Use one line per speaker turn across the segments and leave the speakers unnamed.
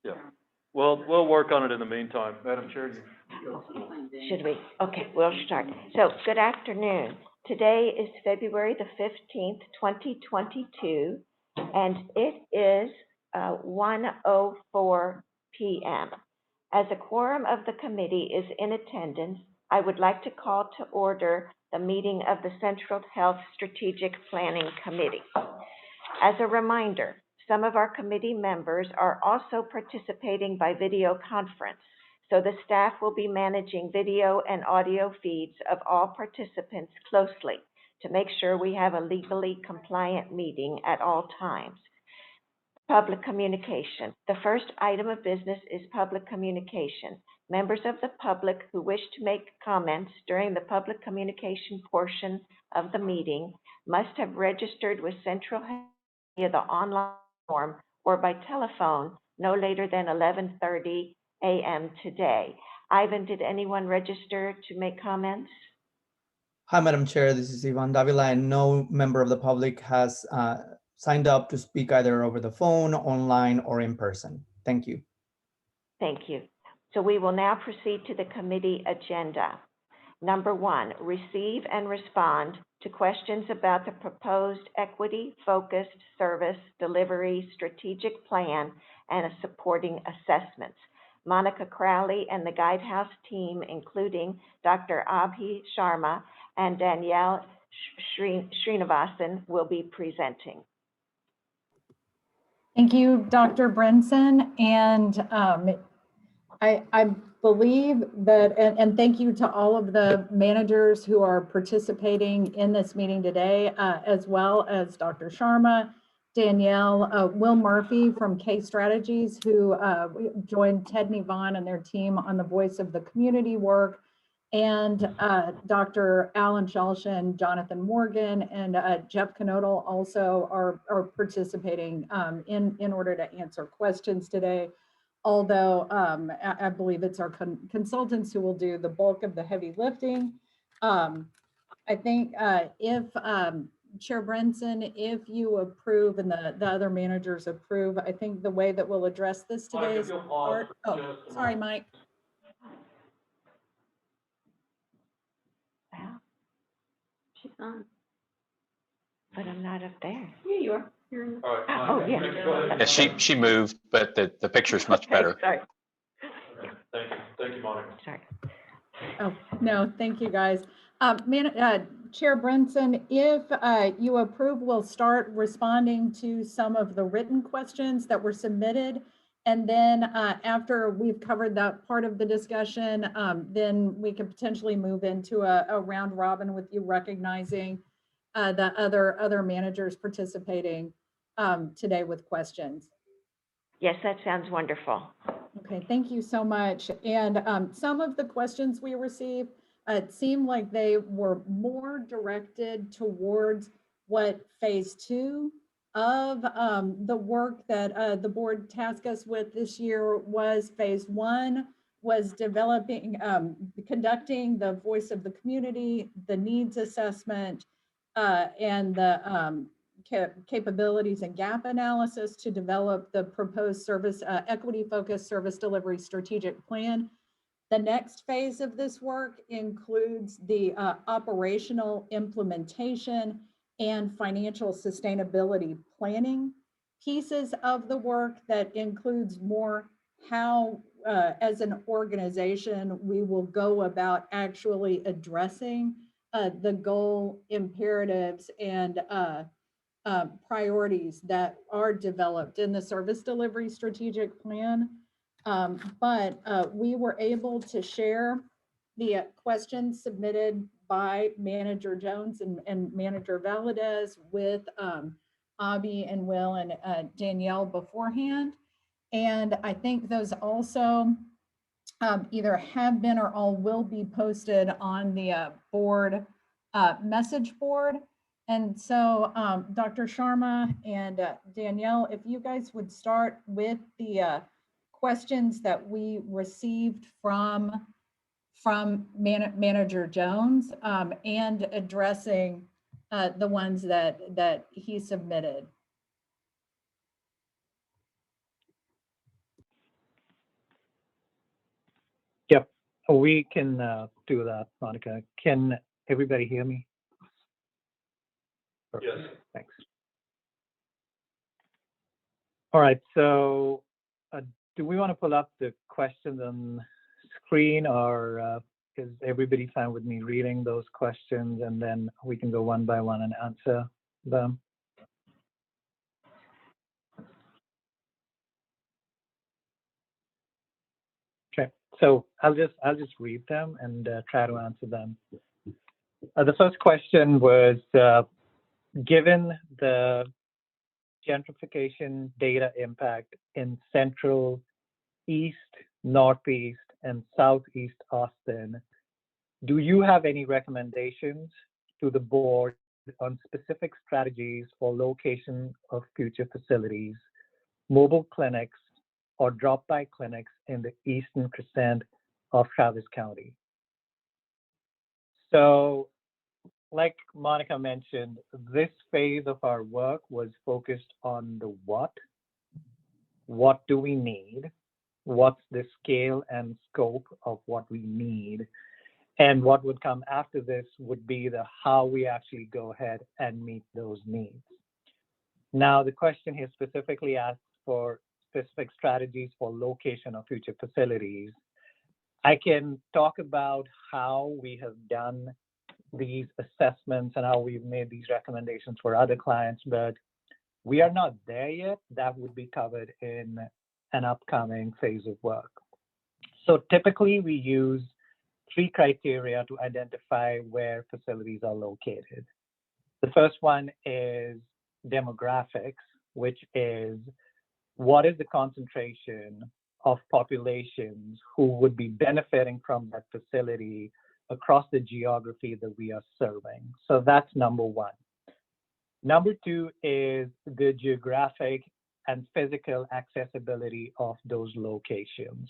Yeah. We'll work on it in the meantime. Madam Chair,
Should we? Okay, we'll start. So, good afternoon. Today is February the 15th, 2022, and it is 1:04 p.m. As a quorum of the committee is in attendance, I would like to call to order the meeting of the Central Health Strategic Planning Committee. As a reminder, some of our committee members are also participating by video conference, so the staff will be managing video and audio feeds of all participants closely to make sure we have a legally compliant meeting at all times. Public communication. The first item of business is public communication. Members of the public who wish to make comments during the public communication portion of the meeting must have registered with Central Health via the online form or by telephone no later than 11:30 a.m. today. Ivan, did anyone register to make comments?
Hi, Madam Chair. This is Ivan Davila, and no member of the public has signed up to speak either over the phone, online, or in person. Thank you.
Thank you. So we will now proceed to the committee agenda. Number 1, receive and respond to questions about the proposed equity-focused service delivery strategic plan and supporting assessments. Monica Crowley and the Guidehouse team, including Dr. Abhi Sharma and Danielle Srinivasan, will be presenting.
Thank you, Dr. Brinson. And I believe that, and thank you to all of the managers who are participating in this meeting today, as well as Dr. Sharma, Danielle, Will Murphy from K Strategies, who joined Ted and Yvonne and their team on the Voice of the Community work, and Dr. Alan Shawsha and Jonathan Morgan and Jeff Knodel also are participating in order to answer questions today. Although I believe it's our consultants who will do the bulk of the heavy lifting. I think if Chair Brinson, if you approve and the other managers approve, I think the way that we'll address this today is start. Oh, sorry, Mike.
Wow. She's on. But I'm not up there.
Yeah, you are. You're in the...
all right.
Oh, yeah.
Yeah, she moved, but the picture's much
Okay,
better.
sorry.
Thank you, Monica.
Sorry.
Oh, no, thank you, guys. Chair Brinson, if you approve, we'll start responding to some of the written questions that were submitted. And then after we've covered that part of the discussion, then we can potentially move into a round robin with you recognizing the other managers participating today with questions.
Yes, that sounds wonderful.
Okay, thank you so much. And some of the questions we received, it seemed like they were more directed towards what phase 2 of the work that the board tasked us with this year was. Phase 1 was developing, conducting the Voice of the Community, the needs assessment, and the capabilities and gap analysis to develop the proposed service equity-focused service delivery strategic plan. The next phase of this work includes the operational implementation and financial sustainability planning pieces of the work that includes more how, as an organization, we will go about actually addressing the goal imperatives and priorities that are developed in the service delivery strategic plan. But we were able to share the questions submitted by Manager Jones and Manager Valadez with Abhi and Will and Danielle beforehand. And I think those also either have been or all will be posted on the board message board. And so Dr. Sharma and Danielle, if you guys would start with the questions that we received from Manager Jones and addressing the ones that he submitted.
We can do that, Monica. Can everybody hear me? Perfect.
Yes.
Thanks. All right, so do we want to pull up the questions on screen, or is everybody fine with me reading those questions and then we can go one by one and answer them? Okay, so I'll just read them and try to answer them. The first question was, given the gentrification data impact in Central, East, Northeast, and Southeast Austin, do you have any recommendations to the board on specific strategies for location of future facilities, mobile clinics, or drop-by clinics in the eastern crescent of Travis County? So, like Monica mentioned, this phase of our work was focused on the what. What do we need? What's the scale and scope of what we need? And what would come after this would be the how we actually go ahead and meet those needs. Now, the question here specifically asks for specific strategies for location of future facilities. I can talk about how we have done these assessments and how we've made these recommendations for other clients, but we are not there yet. That would be covered in an upcoming phase of work. So typically we use 3 criteria to identify where facilities are located. The first one is demographics, which is what is the concentration of populations who would be benefiting from that facility across the geography that we are serving. So that's number 1. Number 2 is the geographic and physical accessibility of those locations.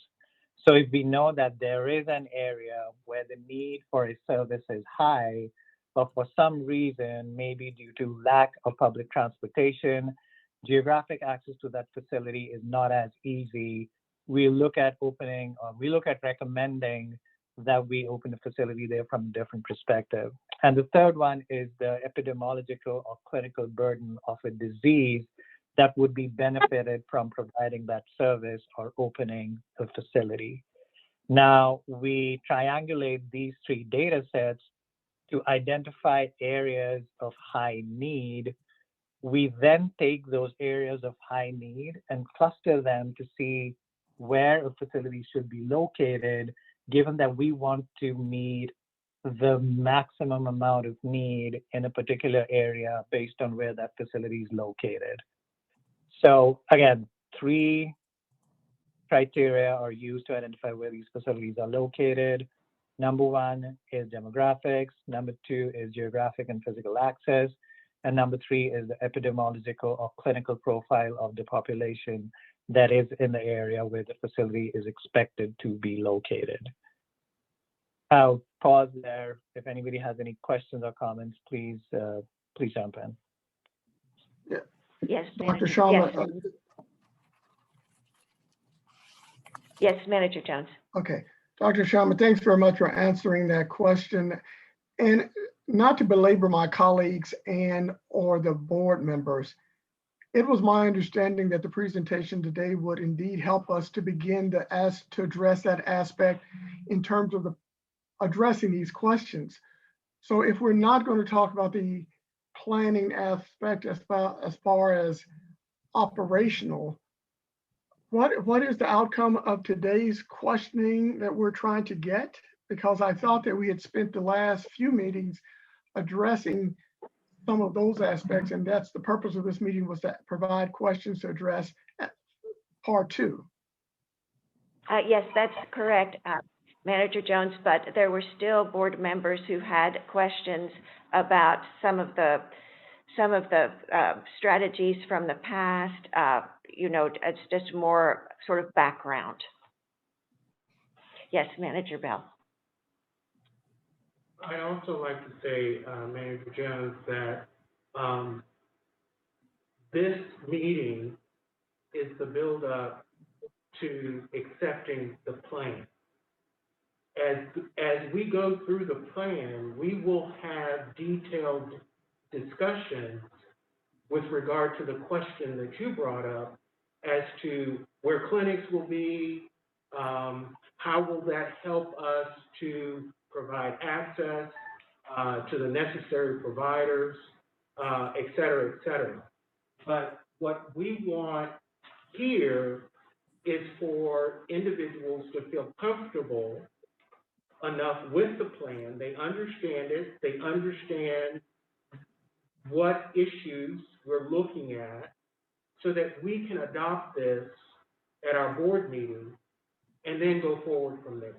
So if we know that there is an area where the need for a service is high, but for some reason, maybe due to lack of public transportation, geographic access to that facility is not as easy, we look at opening, or we look at recommending that we open a facility there from a different perspective. And the third one is the epidemiological or clinical burden of a disease that would be benefited from providing that service or opening a facility. Now, we triangulate these 3 data sets to identify areas of high need. We then take those areas of high need and cluster them to see where a facility should be located, given that we want to meet the maximum amount of need in a particular area based on where that facility is located. So again, 3 criteria are used to identify where these facilities are located. Number 1 is demographics. Number 2 is geographic and physical access. And number 3 is the epidemiological or clinical profile of the population that is in the area where the facility is expected to be located. I'll pause there. If anybody has any questions or comments, please jump in.
Yes,
Dr.
Manager.
Sharma.
Yes, Manager Jones.
Okay, Dr. Sharma, thanks very much for answering that question. And not to belabor my colleagues and or the board members, it was my understanding that the presentation today would indeed help us to begin to address that aspect in terms of addressing these questions. So if we're not going to talk about the planning aspect as far as operational, what is the outcome of today's questioning that we're trying to get? Because I thought that we had spent the last few meetings addressing some of those aspects, and that's the purpose of this meeting, was to provide questions to address part 2.
Yes, that's correct, Manager Jones, but there were still board members who had questions about some of the strategies from the past. It's just more sort of background. Yes, Manager Bell.
I'd also like to say, Manager Jones, that this meeting is the build-up to accepting the plan. as we go through the plan, we will have detailed discussions with regard to the question that you brought up as to where clinics will be, how will that help us to provide access to the necessary providers, et cetera, et cetera. But what we want here is for individuals to feel comfortable enough with the plan. They understand it. They understand what issues we're looking at so that we can adopt this at our board meeting and then go forward from there.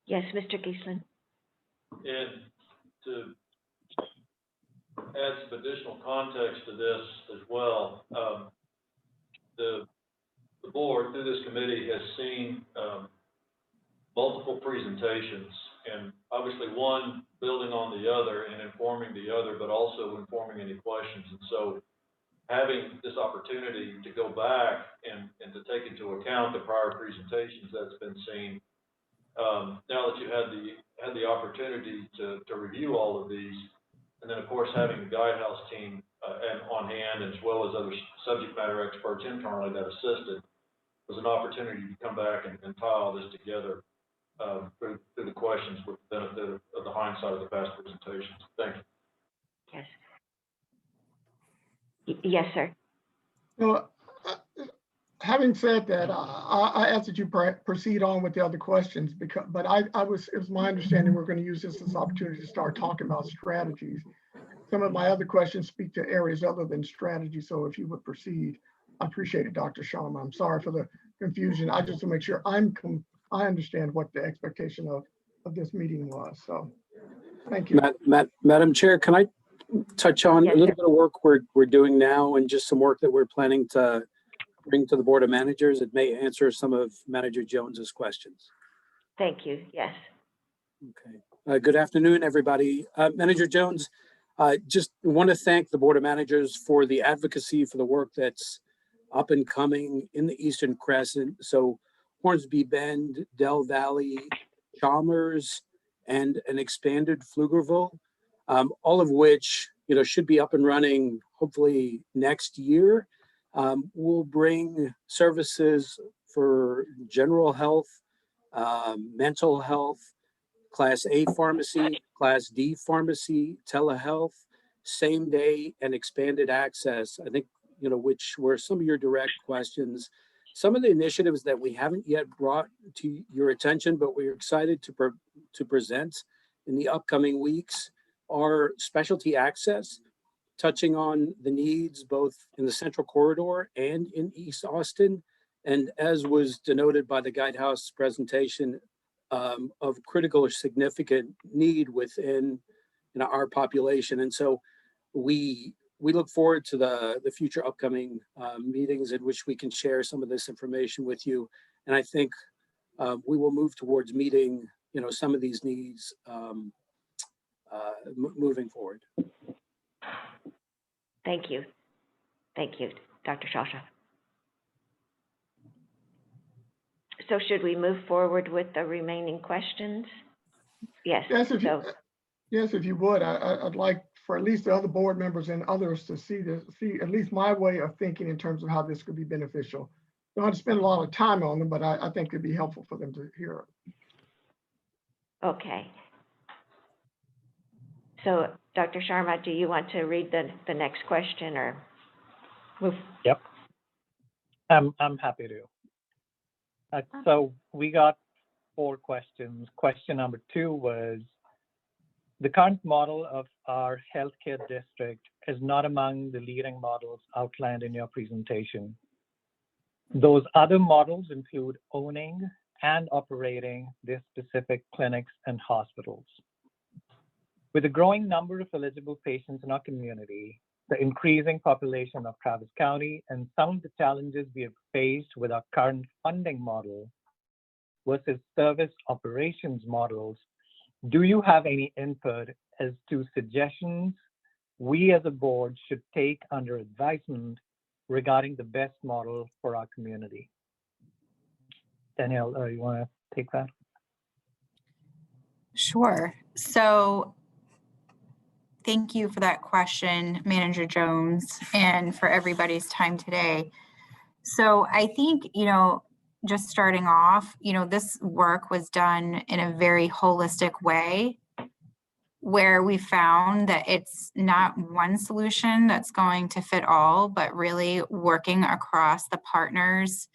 Yes, Mr. Geisling.
And to add some additional context to this as well, the board, through this committee, has seen multiple presentations, and obviously one building on the other and informing the other, but also informing any questions. And so having this opportunity to go back and to take into account the prior presentations that's been seen, now that you had the opportunity to review all of these, and then of course having the Guidehouse team and on hand, as well as other subject matter experts internally that assisted, was an opportunity to come back and tie all this together through the questions with the benefit of the hindsight of the past presentations. Thank you.
Yes. Yes, sir.
Well, having said that, I ask that you proceed on with the other questions but it was my understanding we're going to use this as an opportunity to start talking about strategies. Some of my other questions speak to areas other than strategy. So if you would proceed, I appreciate it, Dr. Sharma. I'm sorry for the confusion. I just want to make sure I understand what the expectation of this meeting was. So thank you.
Madam Chair, can I touch on
Yes,
a little
sir.
bit of work we're doing now and just some work that we're planning to bring to the Board of Managers? It may answer some of Manager Jones's questions.
Thank you. Yes.
Okay. Good afternoon, everybody. Manager Jones, just want to thank the Board of Managers for the advocacy for the work that's up and coming in the Eastern Crescent. So Hornsby Bend, Dell Valley, Chalmers, and an expanded Pflugerville, all of which should be up and running hopefully next year. Will bring services for general health, mental health, Class A pharmacy, Class D pharmacy, telehealth, same day, and expanded access. I think, which were some of your direct questions. Some of the initiatives that we haven't yet brought to your attention, but we're excited to present in the upcoming weeks are specialty access, touching on the needs both in the Central Corridor and in East Austin, and as was denoted by the Guidehouse presentation, of critical or significant need within our population. And so we look forward to the future upcoming meetings in which we can share some of this information with you. And I think we will move towards meeting some of these needs moving forward.
Thank you. Thank you, Dr. Shawsha. So should we move forward with the remaining questions? Yes.
Yes, if you would, I'd like for at least the other board members and others to see at least my way of thinking in terms of how this could be beneficial. Don't have to spend a lot of time on them, but I think it'd be helpful for them to hear it.
Okay. So Dr. Sharma, do you want to read the next question or move?
Yep. I'm happy to. So we got 4 questions. Question number 2 was, the current model of our healthcare district is not among the leading models outlined in your presentation. Those other models include owning and operating their specific clinics and hospitals. With a growing number of eligible patients in our community, the increasing population of Travis County, and some of the challenges we have faced with our current funding model versus service operations models, do you have any input as to suggestions we as a board should take under advisement regarding the best model for our community? Danielle, you want to take that?
Sure. So thank you for that question, Manager Jones, and for everybody's time today. So I think, just starting off, this work was done in a very holistic way where we found that it's not one solution that's going to fit all, but really working across the partners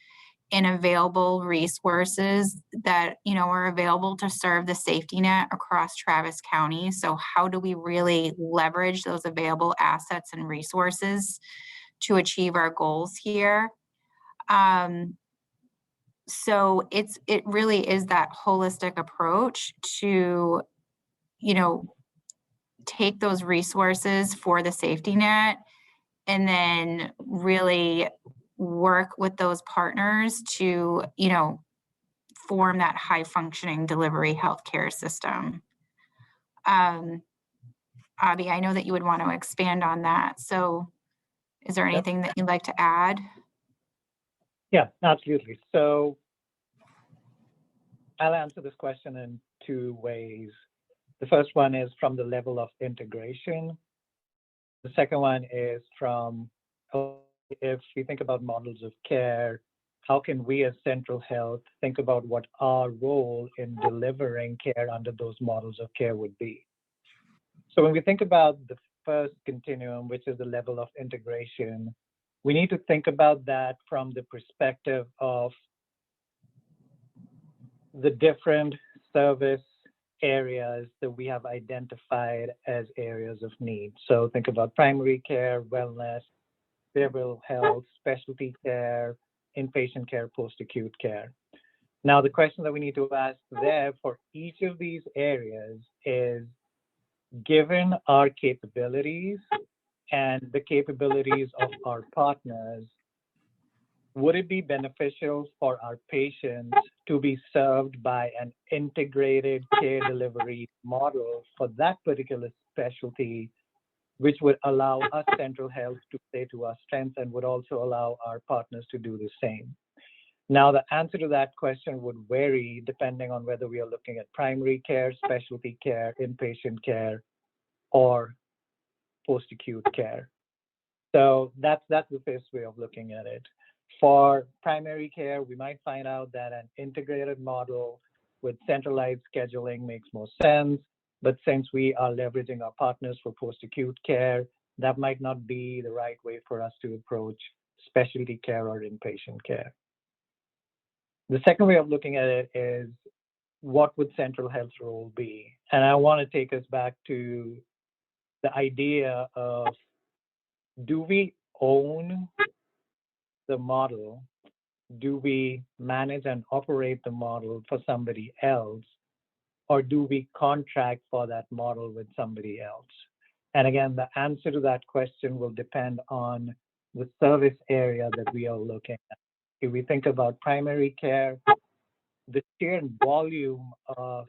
and available resources that are available to serve the safety net across Travis County. So how do we really leverage those available assets and resources to achieve our goals here? So it really is that holistic approach to take those resources for the safety net and then really work with those partners to, form that high functioning delivery healthcare system. Avi, I know that you would want to expand on that. So is there anything that you'd like to add?
Yeah, absolutely. So I'll answer this question in two ways. The first one is from the level of integration. The second one is from, if we think about models of care, how can we as Central Health think about what our role in delivering care under those models of care would be? So when we think about the first continuum, which is the level of integration, we need to think about that from the perspective of the different service areas that we have identified as areas of need. So think about primary care, wellness, behavioral health, specialty care, inpatient care, post-acute care. Now, the question that we need to ask there for each of these areas is, given our capabilities and the capabilities of our partners, would it be beneficial for our patients to be served by an integrated care delivery model for that particular specialty, which would allow us, Central Health, to play to our strengths and would also allow our partners to do the same? Now, the answer to that question would vary depending on whether we are looking at primary care, specialty care, inpatient care, or post-acute care. So that's the first way of looking at it. For primary care, we might find out that an integrated model with centralized scheduling makes more sense. But since we are leveraging our partners for post-acute care, that might not be the right way for us to approach specialty care or inpatient care. The second way of looking at it is, what would Central Health's role be? And I want to take us back to the idea of, do we own the model? Do we manage and operate the model for somebody else? Or do we contract for that model with somebody else? And again, the answer to that question will depend on the service area that we are looking at. If we think about primary care, the sheer volume of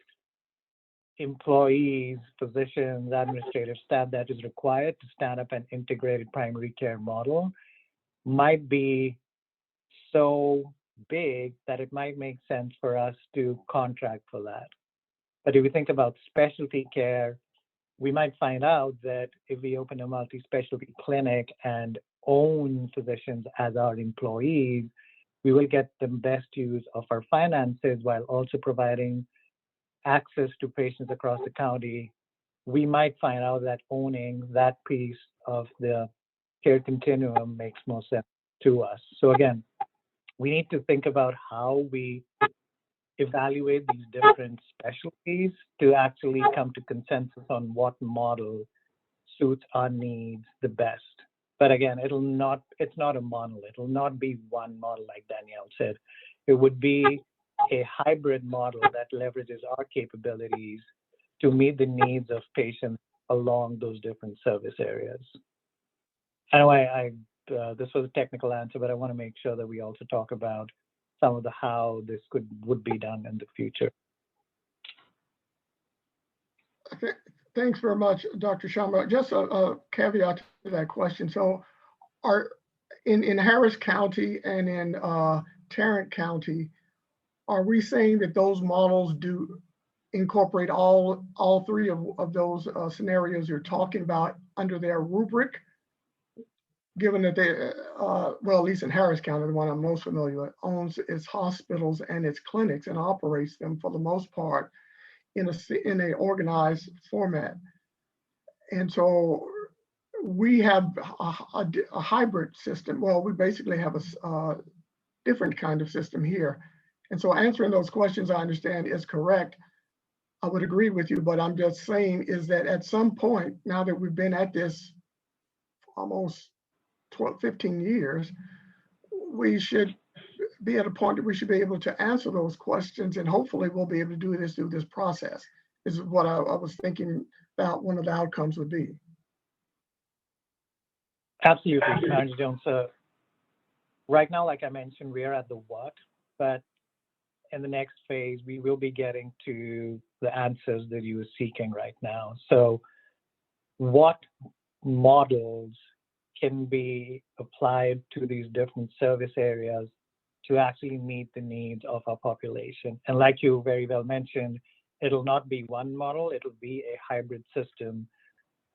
employees, physicians, administrative staff that is required to stand up an integrated primary care model might be so big that it might make sense for us to contract for that. But if we think about specialty care, we might find out that if we open a multi-specialty clinic and own physicians as our employees, we will get the best use of our finances while also providing access to patients across the county. We might find out that owning that piece of the care continuum makes more sense to us. So again, we need to think about how we evaluate these different specialties to actually come to consensus on what model suits our needs the best. But again, it's not a monolith. It'll not be one model like Danielle said. It would be a hybrid model that leverages our capabilities to meet the needs of patients along those different service areas. I know this was a technical answer, but I want to make sure that we also talk about some of the how this would be done in the future.
Thanks very much, Dr. Shawsha. Just a caveat to that question. So in Harris County and in Tarrant County, are we saying that those models do incorporate all three of those scenarios you're talking about under their rubric? Given that they, well, at least in Harris County, the one I'm most familiar with, owns its hospitals and its clinics and operates them for the most part in a organized format. And so we have a hybrid system. Well, we basically have a different kind of system here. And so answering those questions, I understand, is correct. I would agree with you, but I'm just saying is that at some point, now that we've been at this almost 12, 15 years, we should be at a point that we should be able to answer those questions, and hopefully we'll be able to do this through this process, is what I was thinking about one of the outcomes would be.
Absolutely, Manager Jones. Right now, like I mentioned, we are at the what, but in the next phase, we will be getting to the answers that you are seeking right now. So what models can be applied to these different service areas to actually meet the needs of our population? And like you very well mentioned, it'll not be one model, it'll be a hybrid system,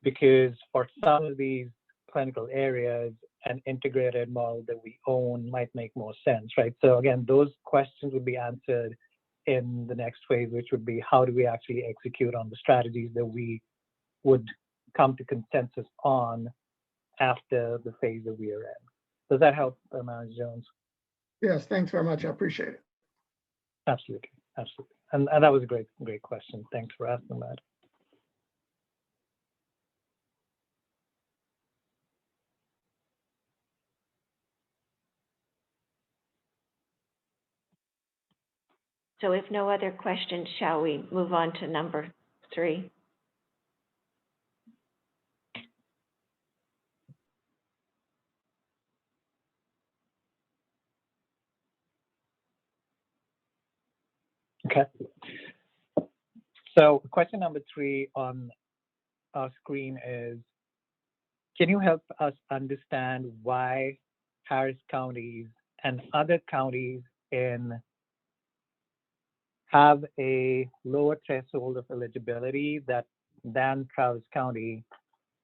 because for some of these clinical areas, an integrated model that we own might make more sense, right? So again, those questions would be answered in the next phase, which would be how do we actually execute on the strategies that we would come to consensus on after the phase that we are in. Does that help, Manager Jones?
Yes, thanks very much. I appreciate it.
Absolutely, absolutely. And that was a great question. Thanks for asking that.
So if no other questions, shall we move on to number 3?
Okay. So question number 3 on our screen is, can you help us understand why Harris counties and other counties have a lower threshold of eligibility than Travis County?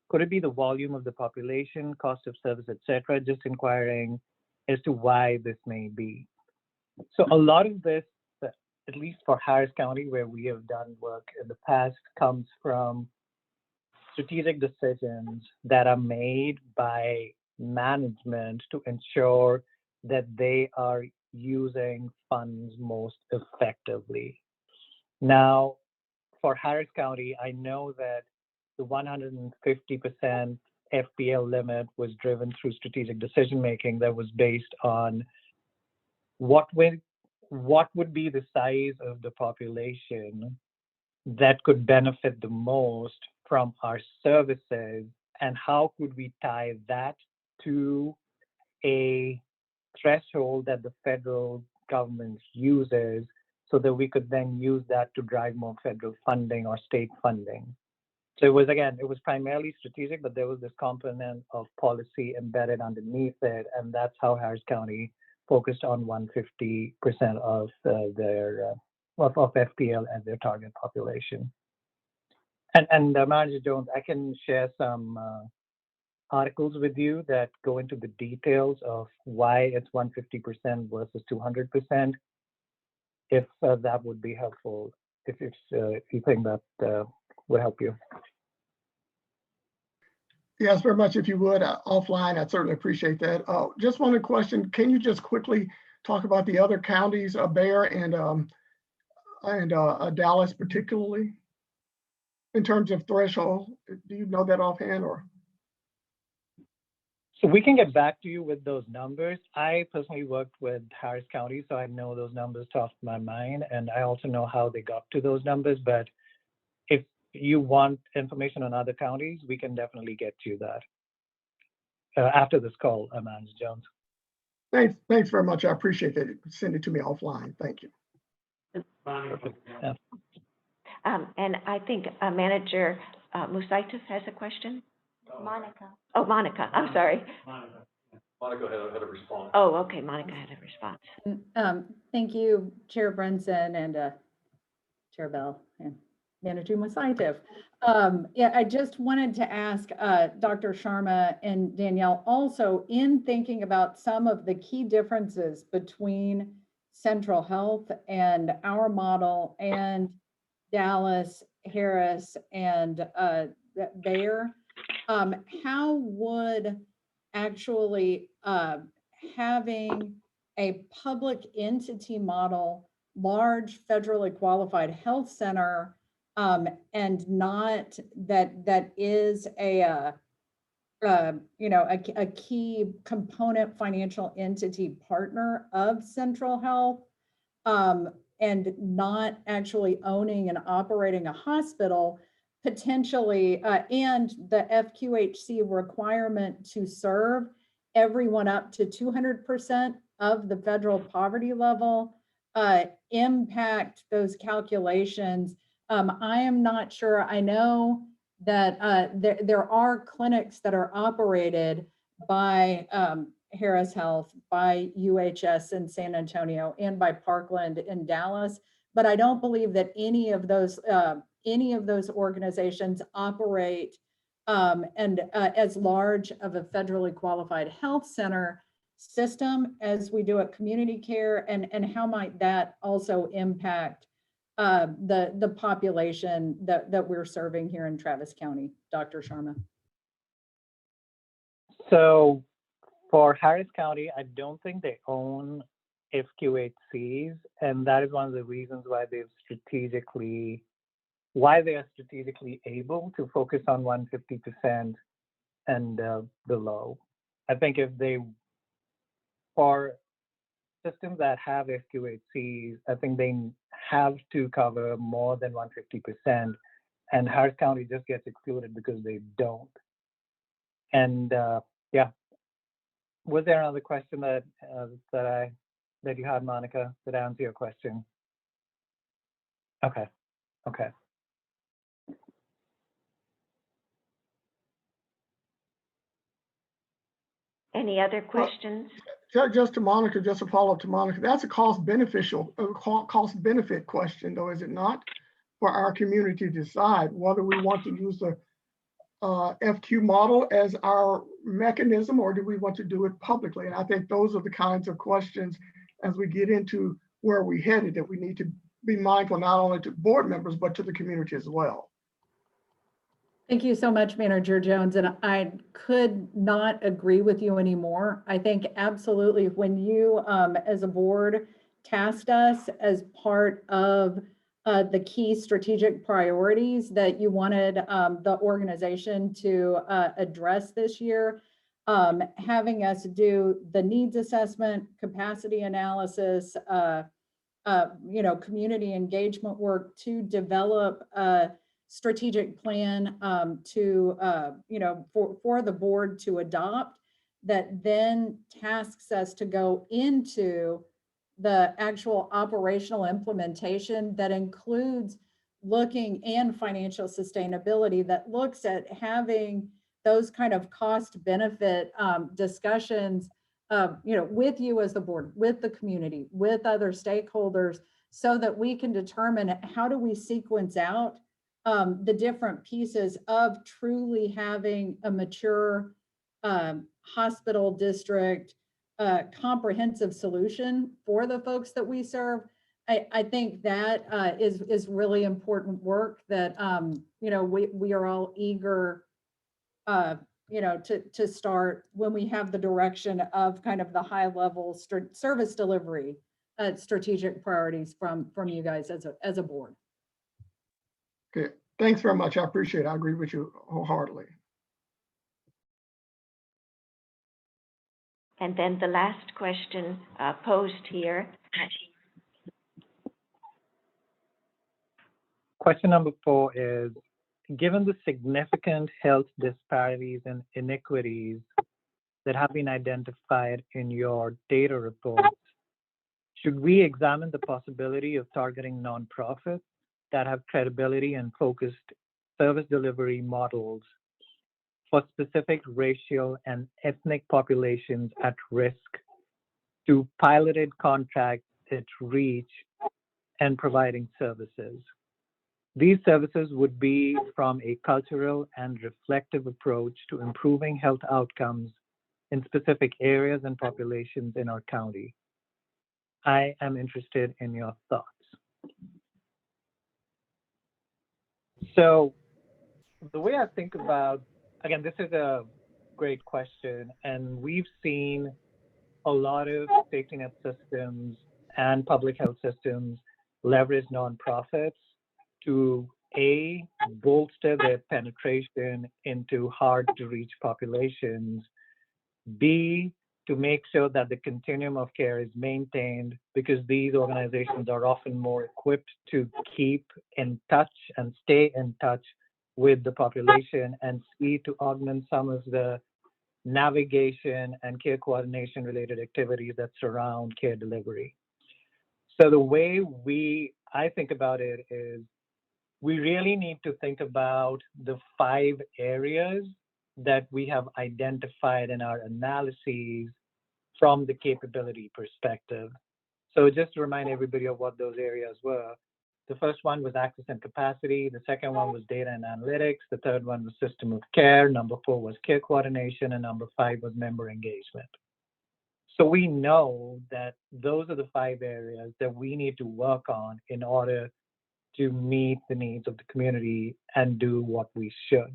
Could it be the volume of the population, cost of service, etc.? Just inquiring as to why this may be. So a lot of this, at least for Harris County, where we have done work in the past, comes from strategic decisions that are made by management to ensure that they are using funds most effectively. Now, for Harris County, I know that the 150% FPL limit was driven through strategic decision-making that was based on what would be the size of the population that could benefit the most from our services, and how could we tie that to a threshold that the federal government uses so that we could then use that to drive more federal funding or state funding. So it was primarily strategic, but there was this component of policy embedded underneath it, and that's how Harris County focused on 150% of their of FPL as their target population. And Manager Jones, I can share some articles with you that go into the details of why it's 150% versus 200%, if that would be helpful, if you think that would help you.
Yes, very much. If you would, offline, I'd certainly appreciate that. Just one question. Can you just quickly talk about the other counties, Bear and Dallas particularly, in terms of threshold? Do you know that offhand, or?
So we can get back to you with those numbers. I personally worked with Harris County, so I know those numbers top of my mind, and I also know how they got to those numbers. But if you want information on other counties, we can definitely get you that after this call, Manager Jones.
Thanks very much. I appreciate that. Send it to me offline. Thank you.
Yeah.
And I think Manager Musaitis has a question. Monica. Oh, Monica. I'm sorry.
Monica had a response.
Oh, okay, Monica had a response.
Thank you, Chair Brunson and Chair Bell and Manager Musaitif. Yeah, I just wanted to ask Dr. Sharma and Danielle also, in thinking about some of the key differences between Central Health and our model and Dallas, Harris, and Bayer, how would actually having a public entity model, large federally qualified health center, and not that is a a key component financial entity partner of Central Health, and not actually owning and operating a hospital, potentially, and the FQHC requirement to serve everyone up to 200% of the federal poverty level, impact those calculations. I am not sure. I know that there are clinics that are operated by Harris Health, by UHS in San Antonio, and by Parkland in Dallas, but I don't believe that any of those organizations operate and as large of a federally qualified health center system as we do at community care, and how might that also impact the population that we're serving here in Travis County, Dr. Sharma?
So for Harris County, I don't think they own FQHCs, and that is one of the reasons why they are strategically able to focus on 150% and below. I think for systems that have FQHCs, I think they have to cover more than 150%, and Harris County just gets excluded because they don't. And yeah, was there another question that you had, Monica? Did I answer your question? Okay.
Any other questions?
Just to follow up to Monica, that's a cost benefit question, though, is it not? For our community to decide whether we want to use the FQ model as our mechanism, or do we want to do it publicly? And I think those are the kinds of questions, as we get into where we're headed, that we need to be mindful not only to board members, but to the community as well.
Thank you so much, Manager Jones. And I could not agree with you anymore. I think absolutely when you, as a board, tasked us as part of the key strategic priorities that you wanted the organization to address this year, having us do the needs assessment, capacity analysis, community engagement work to develop a strategic plan for the board to adopt, that then tasks us to go into the actual operational implementation that includes looking and financial sustainability, that looks at having those kind of cost benefit discussions with you as the board, with the community, with other stakeholders, so that we can determine how do we sequence out the different pieces of truly having a mature hospital district comprehensive solution for the folks that we serve. I think that is really important work that we are all eager to start when we have the direction of kind of the high level service delivery strategic priorities from you guys as a board.
Okay, thanks very much. I appreciate it. I agree with you wholeheartedly.
And then the last question posed here.
Question number 4 is, given the significant health disparities and inequities that have been identified in your data reports, should we examine the possibility of targeting nonprofits that have credibility and focused service delivery models for specific racial and ethnic populations at risk to piloted contracted reach and providing services. These services would be from a cultural and reflective approach to improving health outcomes in specific areas and populations in our county. I am interested in your thoughts. So the way I think about, again, this is a great question, and we've seen a lot of safety net systems and public health systems leverage nonprofits to A, bolster their penetration into hard to reach populations, B, to make sure that the continuum of care is maintained because these organizations are often more equipped to keep in touch and stay in touch with the population, and C, to augment some of the navigation and care coordination related activities that surround care delivery. So the way I think about it is we really need to think about the 5 areas that we have identified in our analyses from the capability perspective. So just to remind everybody of what those areas were, the first one was access and capacity. The second one was data and analytics. The third one was system of care. Number 4 was care coordination. And number 5 was member engagement. So we know that those are the 5 areas that we need to work on in order to meet the needs of the community and do what we should.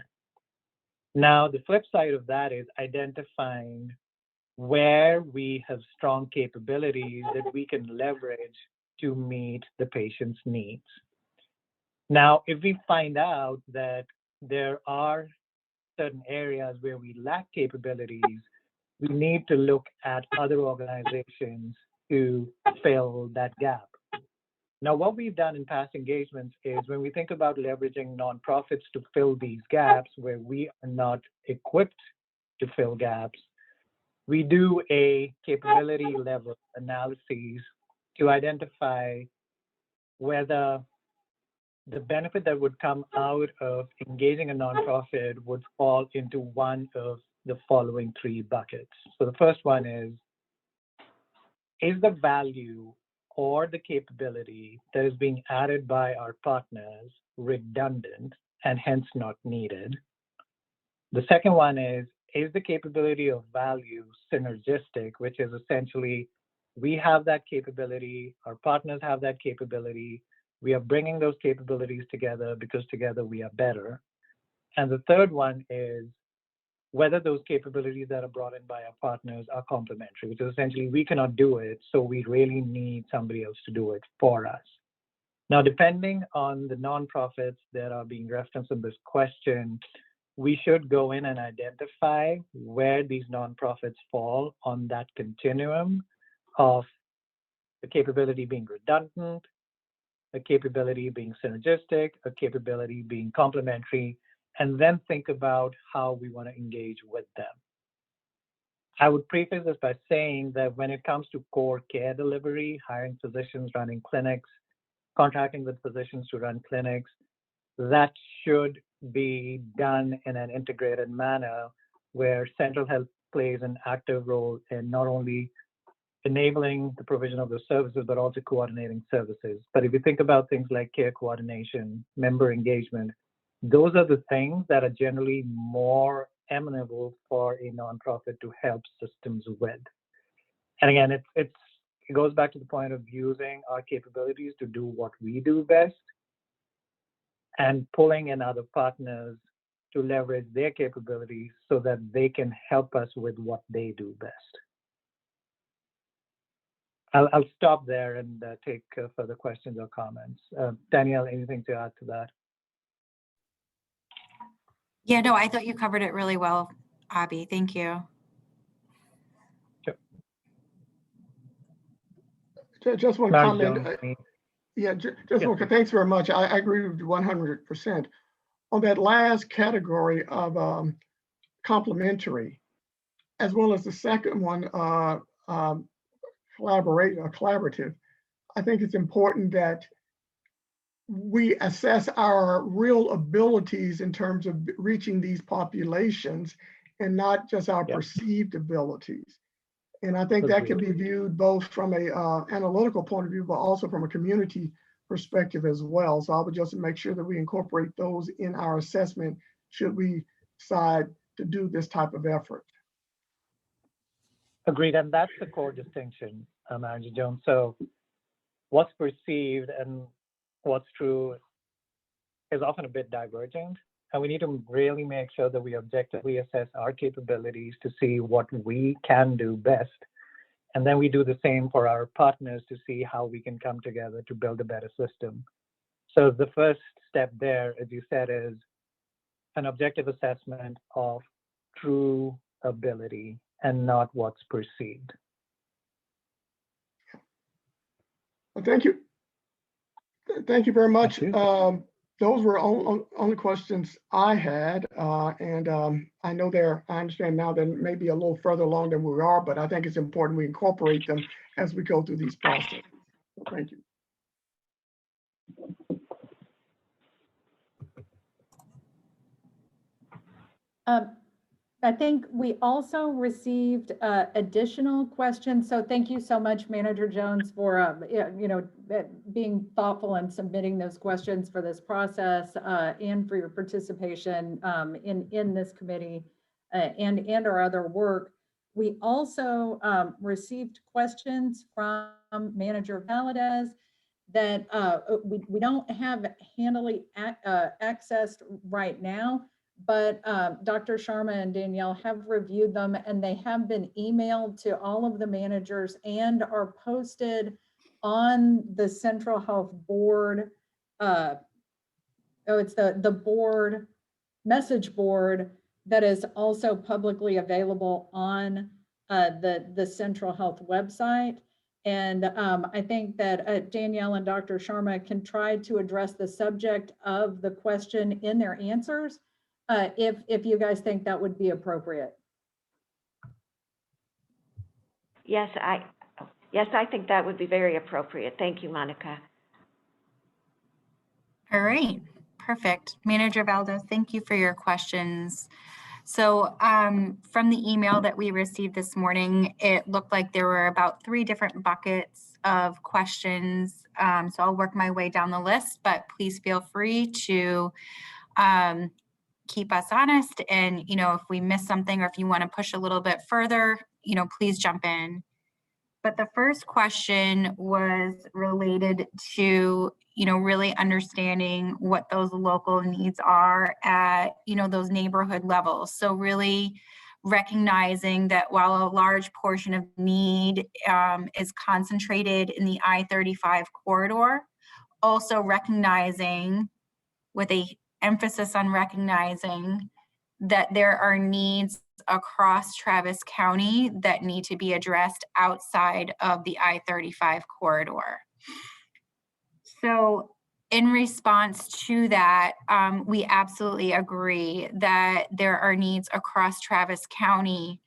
Now, the flip side of that is identifying where we have strong capabilities that we can leverage to meet the patient's needs. Now, if we find out that there are certain areas where we lack capabilities, we need to look at other organizations to fill that gap. Now, what we've done in past engagements is when we think about leveraging nonprofits to fill these gaps where we are not equipped to fill gaps, we do a capability level analysis to identify whether the benefit that would come out of engaging a nonprofit would fall into one of the following 3 buckets. So the first one is the value or the capability that is being added by our partners redundant and hence not needed? The second one is the capability of value synergistic, which is essentially we have that capability, our partners have that capability, we are bringing those capabilities together because together we are better. And the third one is whether those capabilities that are brought in by our partners are complementary, which is essentially we cannot do it, so we really need somebody else to do it for us. Now, depending on the nonprofits that are being referenced in this question, we should go in and identify where these nonprofits fall on that continuum of the capability being redundant, a capability being synergistic, a capability being complementary, and then think about how we want to engage with them. I would preface this by saying that when it comes to core care delivery, hiring physicians, running clinics, contracting with physicians to run clinics, that should be done in an integrated manner where central health plays an active role in not only enabling the provision of the services, but also coordinating services. But if you think about things like care coordination, member engagement, those are the things that are generally more amenable for a nonprofit to help systems with. And again, it goes back to the point of using our capabilities to do what we do best and pulling in other partners to leverage their capabilities so that they can help us with what they do best. I'll stop there and take further questions or comments. Danielle, anything to add to that?
Yeah, no, I thought you covered it really well, Abhi. Thank you.
Just one comment. Yeah, just one. Thanks very much. I agree with you 100%. On that last category of complementary, as well as the second one, collaborative, I think it's important that we assess our real abilities in terms of reaching these populations and not just our
Yep.
perceived abilities. And I think that can be viewed both from a analytical point of view, but also from a community perspective as well. So I would just make sure that we incorporate those in our assessment should we decide to do this type of effort.
Agreed, and that's the core distinction, Manager Jones. So what's perceived and what's true is often a bit divergent. And we need to really make sure that we objectively assess our capabilities to see what we can do best. And then we do the same for our partners to see how we can come together to build a better system. So the first step there, as you said, is an objective assessment of true ability and not what's perceived.
Well, thank you. Thank you very much.
Thank you.
Those were only questions I had. And I know I understand now that maybe a little further along than we are, but I think it's important we incorporate them as we go through these processes. So thank you.
I think we also received additional questions. So thank you so much, Manager Jones, for being thoughtful and submitting those questions for this process and for your participation in this committee and our other work. We also received questions from Manager Valadez that we don't have handily accessed right now. But Dr. Sharma and Danielle have reviewed them, and they have been emailed to all of the managers and are posted on the Central Health Board. It's the board message board that is also publicly available on the Central Health website. And I think that Danielle and Dr. Sharma can try to address the subject of the question in their answers. If you guys think that would be appropriate.
Yes, I think that would be very appropriate. Thank you, Monica.
All right, perfect. Manager Valdez, thank you for your questions. So from the email that we received this morning, it looked like there were about 3 different buckets of questions. So I'll work my way down the list, but please feel free to keep us honest. And, if we miss something or if you want to push a little bit further, please jump in. But the first question was related to, really understanding what those local needs are at, those neighborhood levels. So really recognizing that while a large portion of need is concentrated in the I-35 corridor, also recognizing with a emphasis on recognizing that there are needs across Travis County that need to be addressed outside of the I-35 corridor. So in response to that, we absolutely agree that there are needs across Travis County.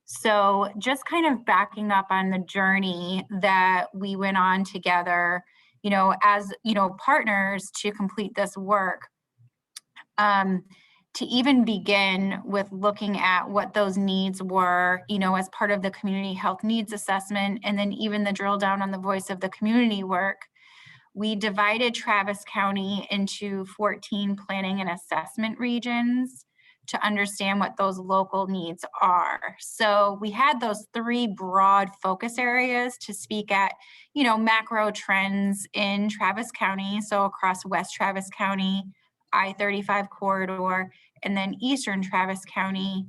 So just kind of backing up on the journey that we went on together, as, partners to complete this work. To even begin with looking at what those needs were, as part of the community health needs assessment, and then even the drill down on the voice of the community work, we divided Travis County into 14 planning and assessment regions to understand what those local needs are. So we had those 3 broad focus areas to speak at, macro trends in Travis County. So across West Travis County, I-35 corridor, and then Eastern Travis County.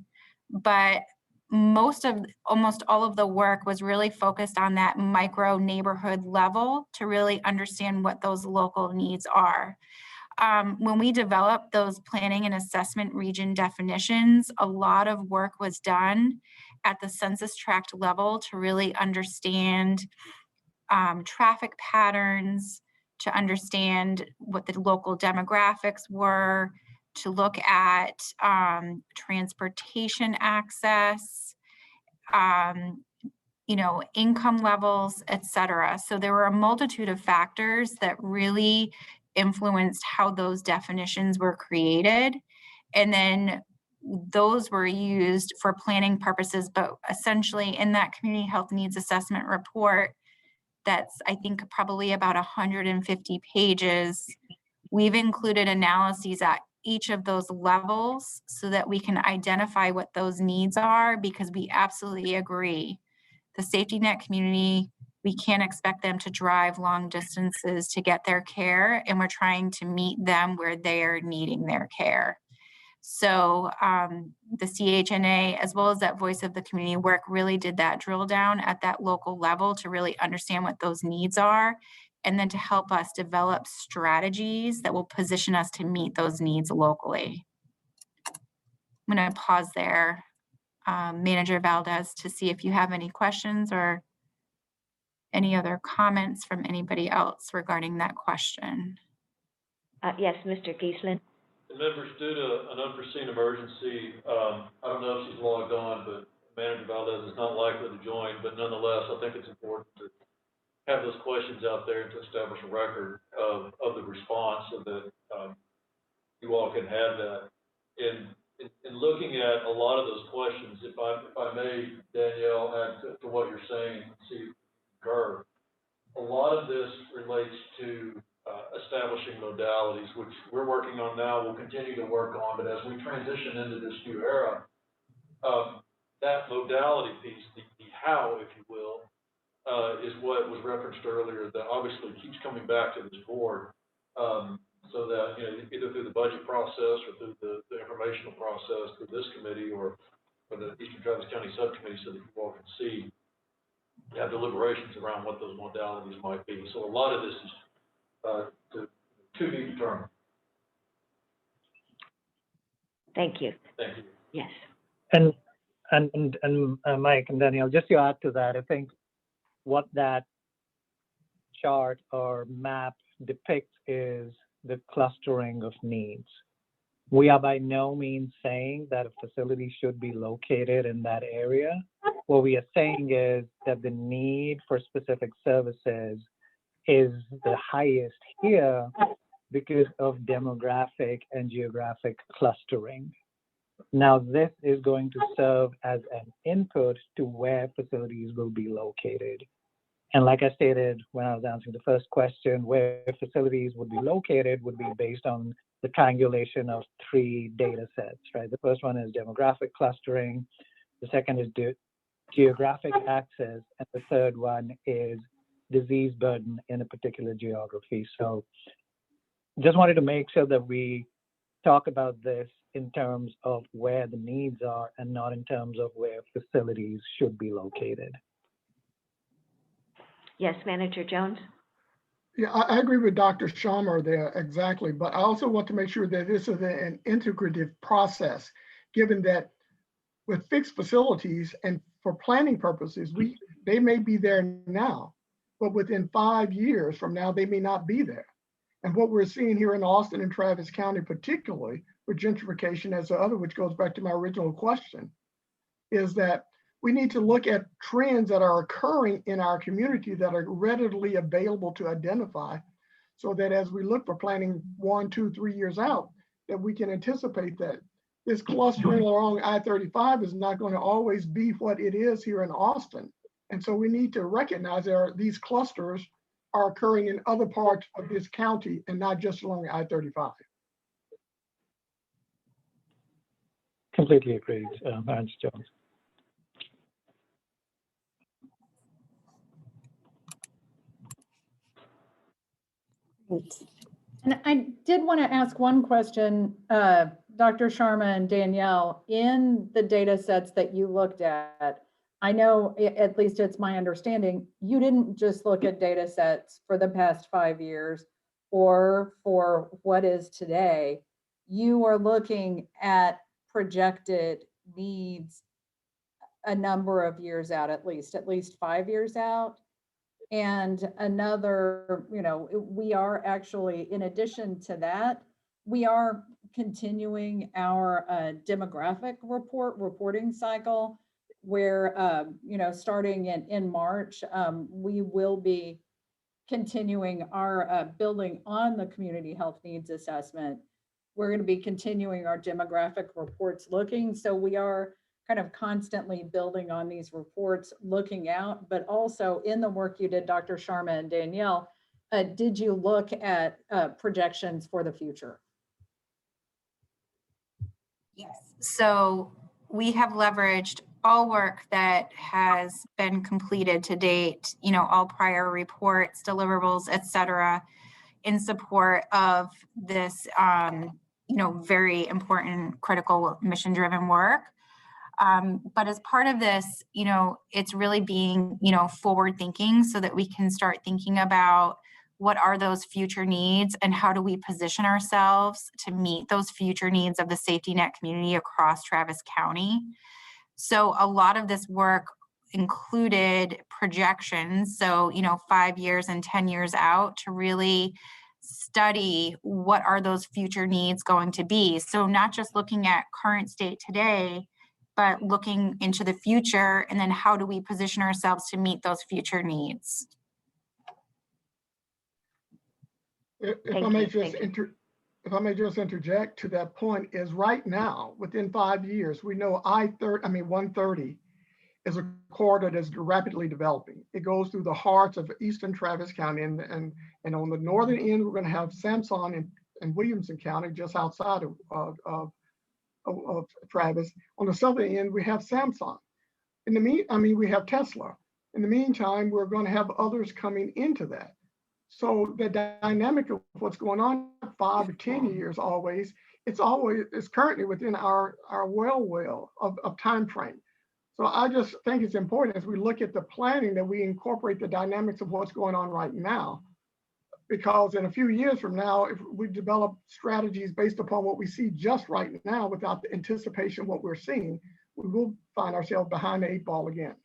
But almost all of the work was really focused on that micro neighborhood level to really understand what those local needs are. When we developed those planning and assessment region definitions, a lot of work was done at the census tract level to really understand traffic patterns, to understand what the local demographics were, to look at transportation access, income levels, et cetera. So there were a multitude of factors that really influenced how those definitions were created. And then those were used for planning purposes, but essentially in that community health needs assessment report, that's, I think, probably about 150 pages. We've included analyses at each of those levels so that we can identify what those needs are, because we absolutely agree. The safety net community, we can't expect them to drive long distances to get their care, and we're trying to meet them where they are needing their care. So the CHNA, as well as that voice of the community work, really did that drill down at that local level to really understand what those needs are, and then to help us develop strategies that will position us to meet those needs locally. I'm going to pause there, Manager Valdez, to see if you have any questions or any other comments from anybody else regarding that question.
Yes, Mr. Giesland.
The members, due to an unforeseen emergency, I don't know if she's logged on, but Manager Valdez is not likely to join, but nonetheless, I think it's important to have those questions out there to establish a record of the response so that you all can have that. In looking at a lot of those questions, if I may, Danielle, add to what you're saying, see, concur. A lot of this relates to establishing modalities, which we're working on now, we'll continue to work on, but as we transition into this new era, that modality piece, the how, if you will, is what was referenced earlier, that obviously keeps coming back to this board, so that, you know, either through the budget process or through the informational process, through this committee or the Eastern Travis County Subcommittee, so that you all can see, have deliberations around what those modalities might be. So a lot of this is to be determined.
Thank you.
Thank you.
Yes.
And Mike and Danielle, just to add to that, I think what that chart or map depicts is the clustering of needs. We are by no means saying that a facility should be located in that area. What we are saying is that the need for specific services is the highest here because of demographic and geographic clustering. Now, this is going to serve as an input to where facilities will be located. And like I stated when I was answering the first question, where facilities would be located would be based on the triangulation of 3 data sets, right? The first one is demographic clustering. The second is geographic access. And the third one is disease burden in a particular geography. So just wanted to make sure that we talk about this in terms of where the needs are and not in terms of where facilities should be located.
Yes, Manager Jones?
Yeah, I agree with Dr. Sharma there, exactly. But I also want to make sure that this is an integrative process, given that with fixed facilities and for planning purposes, they may be there now, but within 5 years from now, they may not be there. And what we're seeing here in Austin and Travis County, particularly with gentrification as the other, which goes back to my original question, is that we need to look at trends that are occurring in our community that are readily available to identify, so that as we look for planning 1, 2, 3 years out, that we can anticipate that this clustering along I-35 is not going to always be what it is here in Austin. And so we need to recognize these clusters are occurring in other parts of this county and not just along I-35.
Completely agreed, Manager Jones.
And I did want to ask one question, Dr. Sharma and Danielle, in the data sets that you looked at, I know, at least it's my understanding, you didn't just look at data sets for the past 5 years or for what is today. You are looking at projected needs a number of years out, at least 5 years out. And another, we are actually, in addition to that, we are continuing our demographic reporting cycle where, starting in March, we will be continuing our building on the community health needs assessment. We're going to be continuing our demographic reports looking. So we are kind of constantly building on these reports, looking out, but also in the work you did, Dr. Sharma and Danielle, did you look at projections for the future?
Yes. So we have leveraged all work that has been completed to date, you know, all prior reports, deliverables, et cetera, in support of this, you know, very important, critical, mission-driven work. But as part of this, you know, it's really being, you know, forward thinking so that we can start thinking about what are those future needs and how do we position ourselves to meet those future needs of the safety net community across Travis County. So a lot of this work included projections. So, you know, 5 years and 10 years out to really study what are those future needs going to be. So not just looking at current state today, but looking into the future, and then how do we position ourselves to meet those future needs?
If I may just interject to that point, is right now, within 5 years, we know 130 is a corridor that's rapidly developing. It goes through the hearts of eastern Travis County, and on the northern end, we're going to have Sampson and Williamson County, just outside of Travis. On the southern end, we have Sampson. We have Tesla. In the meantime, we're going to have others coming into that. So the dynamic of what's going on 5 or 10 years it's currently within our well of time frame. So I just think it's important as we look at the planning that we incorporate the dynamics of what's going on right now. Because in a few years from now, if we develop strategies based upon what we see just right now without the anticipation of what we're seeing, we will find ourselves behind the 8 ball again.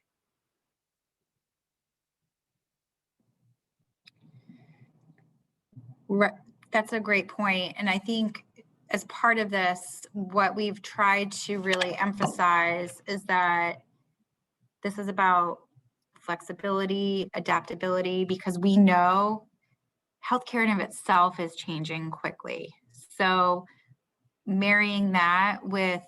Right. That's a great point. And I think as part of this, what we've tried to really emphasize is that this is about flexibility, adaptability, because we know healthcare in of itself is changing quickly. So marrying that with,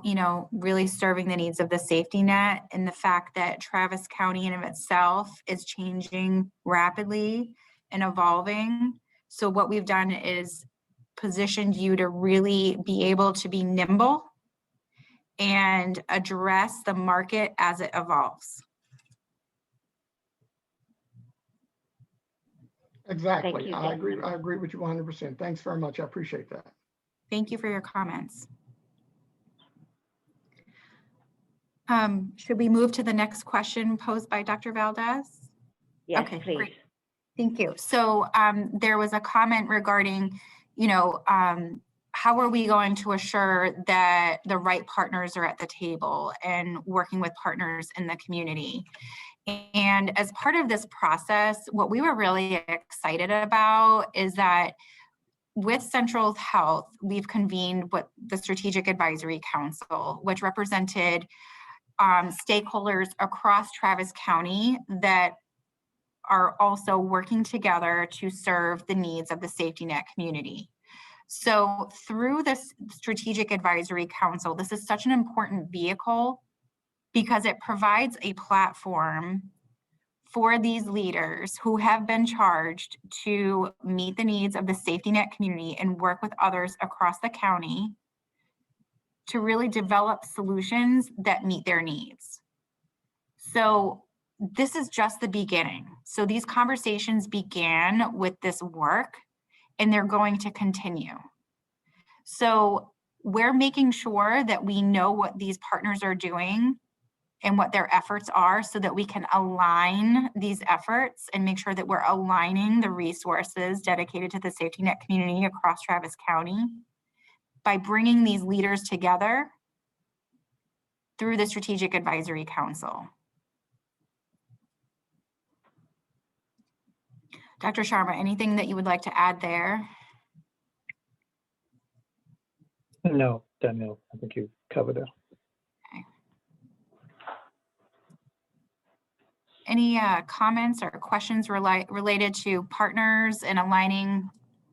you know, really serving the needs of the safety net, and the fact that Travis County in of itself is changing rapidly and evolving. So what we've done is positioned you to really be able to be nimble and address the market as it evolves.
Exactly. I agree with you 100%. Thanks very much. I appreciate that.
Thank you for your comments. Should we move to the next question posed by Dr. Valdez?
Yes,
Okay,
please.
great. Thank you. So there was a comment regarding, you know, how are we going to assure that the right partners are at the table and working with partners in the community? And as part of this process, what we were really excited about is that with Central Health, we've convened what the Strategic Advisory Council, which represented stakeholders across Travis County that are also working together to serve the needs of the safety net community. So through this Strategic Advisory Council, this is such an important vehicle because it provides a platform for these leaders who have been charged to meet the needs of the safety net community and work with others across the county to really develop solutions that meet their needs. So this is just the beginning. So these conversations began with this work and they're going to continue. So we're making sure that we know what these partners are doing and what their efforts are so that we can align these efforts and make sure that we're aligning the resources dedicated to the safety net community across Travis County by bringing these leaders together through the Strategic Advisory Council. Dr. Sharma, anything that you would like to add there?
No, Danielle, I think you've covered it.
Okay. any comments or questions related to partners and aligning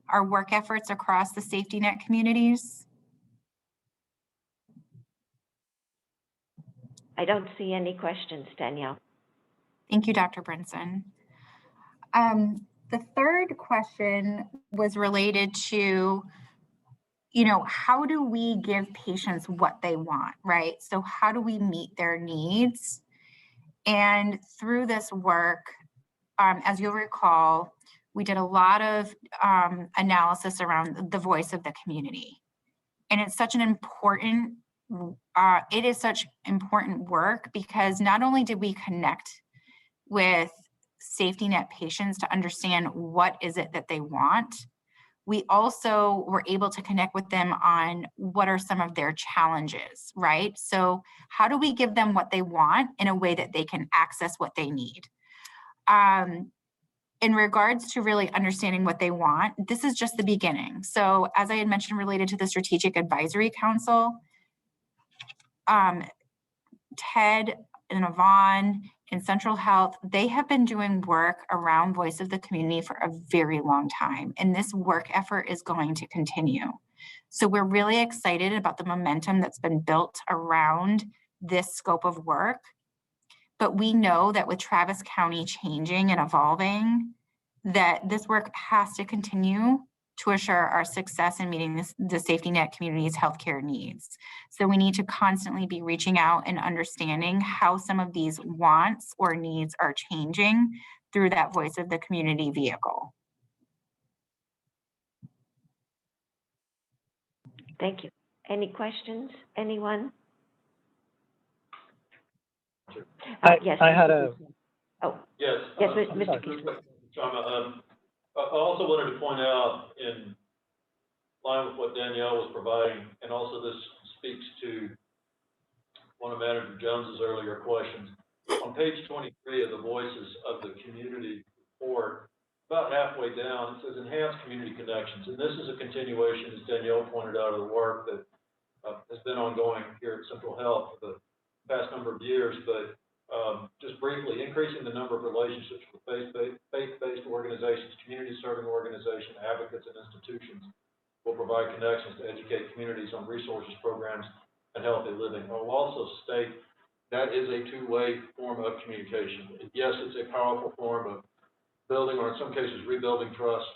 our work efforts across the safety net communities?
I don't see any questions, Danielle.
Thank you, Dr. Brinson. The third question was related to, how do we give patients what they want, right? So how do we meet their needs? And through this work, as you'll recall, we did a lot of analysis around the voice of the community. And it's such an important, it is such important work because not only did we connect with safety net patients to understand what is it that they want, we also were able to connect with them on what are some of their challenges, right? So how do we give them what they want in a way that they can access what they need? In regards to really understanding what they want, this is just the beginning. So as I had mentioned related to the Strategic Advisory Council, Ted and Yvonne in Central Health, they have been doing work around voice of the community for a very long time. And this work effort is going to continue. So we're really excited about the momentum that's been built around this scope of work. But we know that with Travis County changing and evolving, that this work has to continue to assure our success in meeting the safety net community's healthcare needs. So we need to constantly be reaching out and understanding how some of these wants or needs are changing through that voice of the community vehicle.
Thank you. Any questions? Anyone? Yes.
I had a.
Oh.
Yes.
Yes, Mr. Keith.
Sharma, I also wanted to point out in line with what Danielle was providing, and also this speaks to one of Manager Jones's earlier questions. On page 23 of the Voices of the Community report, about halfway down, it says enhance community connections. And this is a continuation, as Danielle pointed out, of the work that has been ongoing here at Central Health for the past number of years. But just briefly, increasing the number of relationships with faith-based organizations, community-serving organizations, advocates, and institutions will provide connections to educate communities on resources, programs, and healthy living. I will also state that is a two-way form of communication. Yes, it's a powerful form of building, or in some cases, rebuilding trust,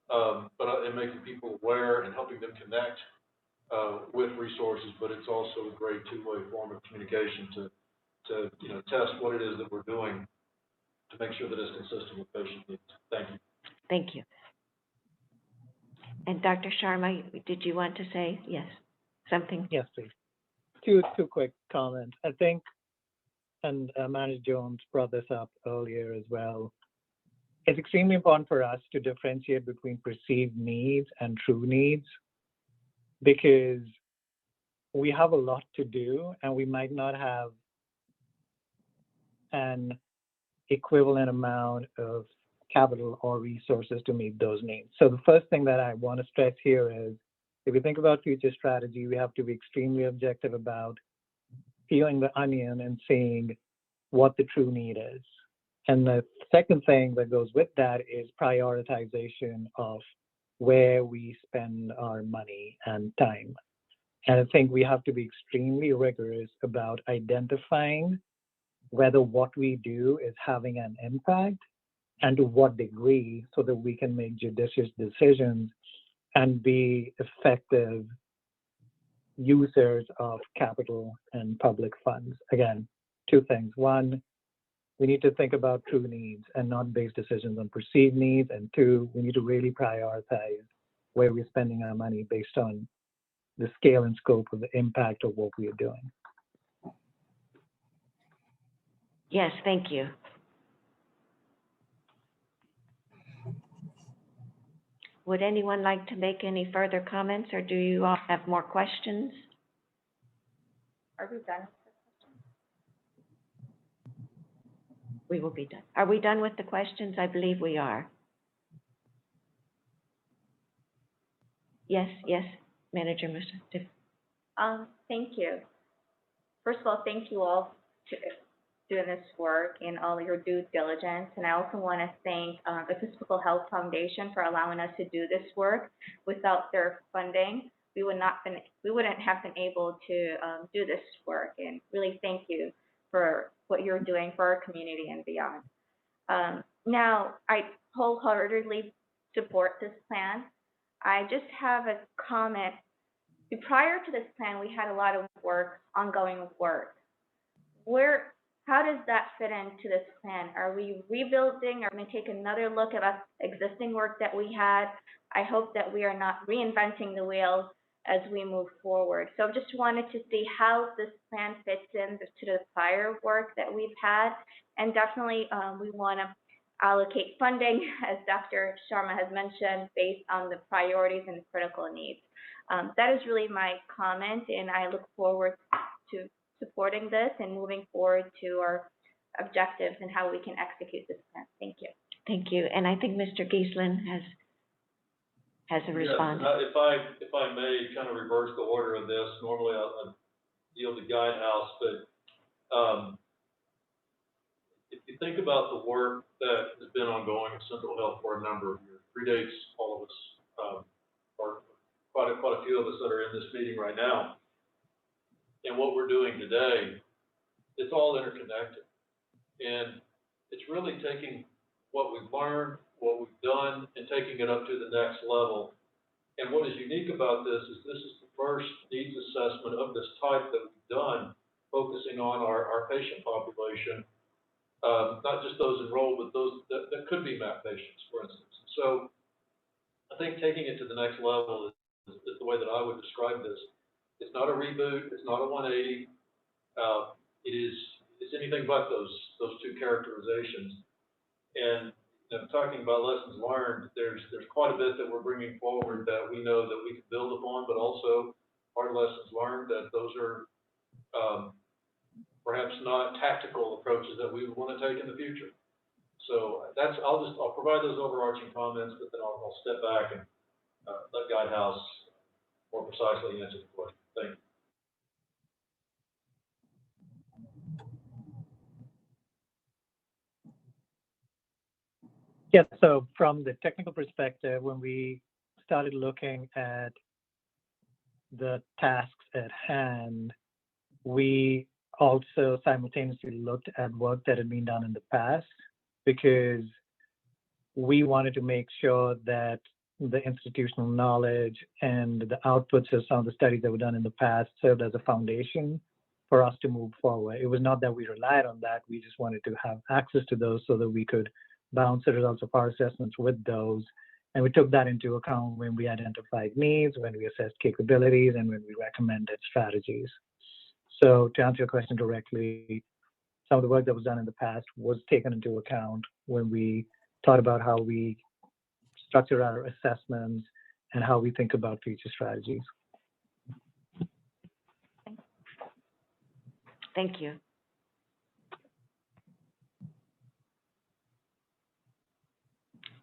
but in making people aware and helping them connect with resources, but it's also a great two-way form of communication to test what it is that we're doing to make sure that it's consistent with patient needs. Thank you.
Thank you. And Dr. Sharma, did you want to say something?
Yes, please. Two quick comments. I think, and Manager Jones brought this up earlier as well, it's extremely important for us to differentiate between perceived needs and true needs, because we have a lot to do and we might not have an equivalent amount of capital or resources to meet those needs. So the first thing that I want to stress here is, if we think about future strategy, we have to be extremely objective about peeling the onion and seeing what the true need is. And the second thing that goes with that is prioritization of where we spend our money and time. And I think we have to be extremely rigorous about identifying whether what we do is having an impact and to what degree, so that we can make judicious decisions and be effective users of capital and public funds. Again, two things. One, we need to think about true needs and not base decisions on perceived needs. And two, we need to really prioritize where we're spending our money based on the scale and scope of the impact of what we are doing.
Yes, thank you. Would anyone like to make any further comments, or do you all have more questions?
Are we done?
We will be done. Are we done with the questions? I believe we are. Yes, Manager Musa.
Thank you. First of all, thank you all doing this work and all your due diligence. And I also want to thank the Physical Health Foundation for allowing us to do this work. Without their funding, we wouldn't have been able to do this work. And really thank you for what you're doing for our community and beyond. Now, I wholeheartedly support this plan. I just have a comment. Prior to this plan, we had a lot of work, ongoing work. How does that fit into this plan? Are we rebuilding? Are we going to take another look at existing work that we had? I hope that we are not reinventing the wheel as we move forward. So just wanted to see how this plan fits into the prior work that we've had. And definitely we want to allocate funding, as Dr. Sharma has mentioned, based on the priorities and critical needs. That is really my comment, and I look forward to supporting this and moving forward to our objectives and how we can execute this plan. Thank you.
Thank you. And I think Mr. Giesland has a response.
Yes, if I may kind of reverse the order of this, normally I'll yield to Guidehouse, but if you think about the work that has been ongoing in Central Health for a number of years, predates all of us, or quite a few of us that are in this meeting right now, and what we're doing today, it's all interconnected. And it's really taking what we've learned, what we've done, and taking it up to the next level. And what is unique about this is the first needs assessment of this type that we've done, focusing on our patient population, not just those enrolled, but those that could be MAP patients, for instance. So I think taking it to the next level is the way that I would describe this. It's not a reboot. It's not a 180. It's anything but those two characterizations. And talking about lessons learned, there's quite a bit that we're bringing forward that we know that we can build upon, but also our lessons learned that those are perhaps not tactical approaches that we would want to take in the future. So I'll provide those overarching comments, but then I'll step back and let Guidehouse more precisely answer the question. Thank you.
Yeah, so from the technical perspective, when we started looking at the tasks at hand, we also simultaneously looked at work that had been done in the past, because we wanted to make sure that the institutional knowledge and the outputs of some of the studies that were done in the past served as a foundation for us to move forward. It was not that we relied on that, we just wanted to have access to those so that we could bounce the results of our assessments with those. And we took that into account when we identified needs, when we assessed capabilities, and when we recommended strategies. So to answer your question directly, some of the work that was done in the past was taken into account when we thought about how we structure our assessments and how we think about future strategies.
Thank you.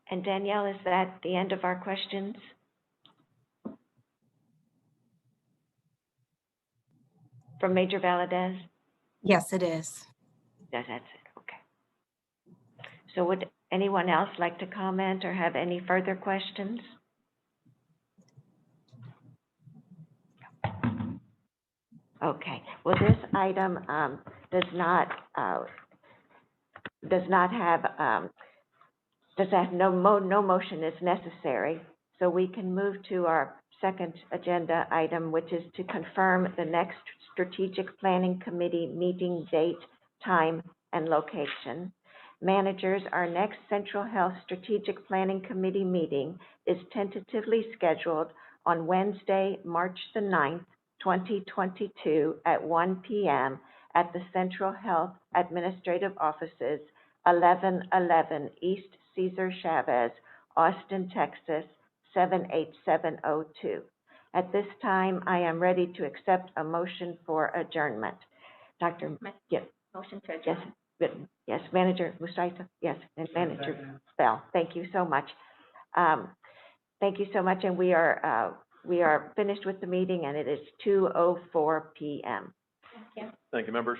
And Danielle, is that the end of our questions? From Major Valadez?
Yes, it is.
That's it, okay. So would anyone else like to comment or have any further questions? Okay, well, this item does not have no motion is necessary. So we can move to our second agenda item, which is to confirm the next Strategic Planning Committee meeting date, time, and location. Managers, our next Central Health Strategic Planning Committee meeting is tentatively scheduled on Wednesday, March the 9th, 2022 at 1 p.m. at the Central Health Administrative Offices, 1111 East Cesar Chavez, Austin, Texas, 78702. At this time, I am ready to accept a motion for adjournment. Dr. Yes.
Motion to adjourn.
Yes, Manager Musaita, yes, and Manager Bell. Thank you so much. Thank you so much, and we are finished with the meeting, and it is 2:04 p.m.
Thank you.
Thank you, members.